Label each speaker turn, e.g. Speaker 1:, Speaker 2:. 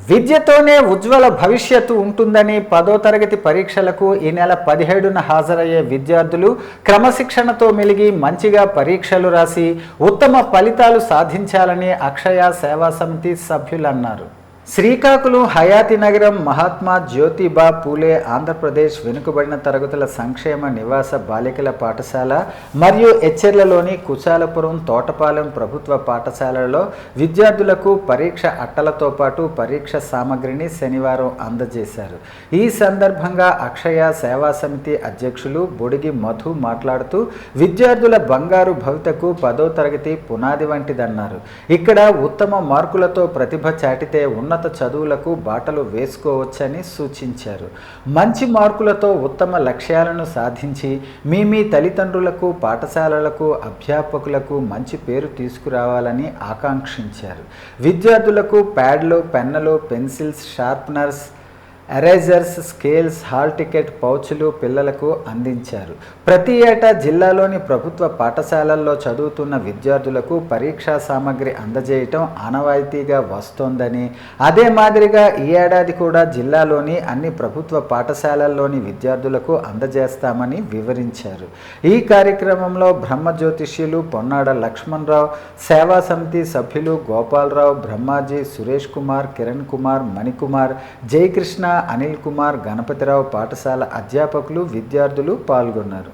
Speaker 1: విద్యతోనే ఉజ్వల భవిష్యత్తు ఉంటుందని 10వ తరగతి పరీక్షలకు ఈ నెల 17న హాజరయ్యే విద్యార్థులు క్రమశిక్షణతో మెలిగి మంచిగా పరీక్షలు రాసి ఉత్తమ ఫలితాలు సాధించాలని అక్షయ సేవా సమితి సభ్యులు అన్నారు. శ్రీకాకుళం హయాతి నగరం మహాత్మా జ్యోతిబా పూలే ఆంధ్రప్రదేశ్ వెనుకబడిన తరగతుల సంక్షేమ నివాస బాలికల పాఠశాల మరియు ఎచ్చెర్లలోని కుచాలపురం తోటపాలెం ప్రభుత్వ పాఠశాలలో విద్యార్థులకు పరీక్ష అట్టలతో పాటు పరీక్ష సామగ్రిని శనివారం అందజేశారు. ఈ సందర్భంగా అక్షయ సేవా సమితి అధ్యక్షులు బొడిగి మధు మాట్లాడుతూ విద్యార్థుల బంగారు భవితకు 10వ తరగతి పునాది వంటిదన్నారు. ఇక్కడ ఉత్తమ మార్కులతో ప్రతిభ చాటితే ఉన్నత చదువులకు బాటలు వేసుకోవచ్చని సూచించారు. మంచి మార్కులతో ఉత్తమ లక్ష్యాలను సాధించి మీ తల్లిదండ్రులకు, పాఠశాలలకు, అధ్యాపకులకు మంచి పేరు తీసుకురావాలని ఆకాంక్షించారు. విద్యార్థులకు ప్యాడ్లు, పెన్నులు, pencils, sharpeners, erasers, scales, hall ticket పౌచులు పిల్లలకు అందించారు. ప్రతి ఏటా జిల్లాలోని ప్రభుత్వ పాఠశాలల్లో చదువుతున్న విద్యార్థులకు పరీక్షా సామగ్రి అందజేయటం ఆనవాయితీగా వస్తోందని, అదే మాదిరిగా ఈ ఏడాది కూడా జిల్లాలోని అన్ని ప్రభుత్వ పాఠశాలల్లోని విద్యార్థులకు అందజేస్తామని వివరించారు. ఈ కార్యక్రమంలో బ్రహ్మజ్యోతిష్యులు పొన్నాడ లక్ష్మణరావు, సేవా సమితి సభ్యులు గోపాలరావు, బ్రహ్మాజీ, సురేష్ కుమార్, కిరణ్ కుమార్, మణికుమార్, జయకృష్ణ, అనిల్ కుమార్, గణపతిరావు, పాఠశాల అధ్యాపకులు, విద్యార్థులు పాల్గొన్నారు.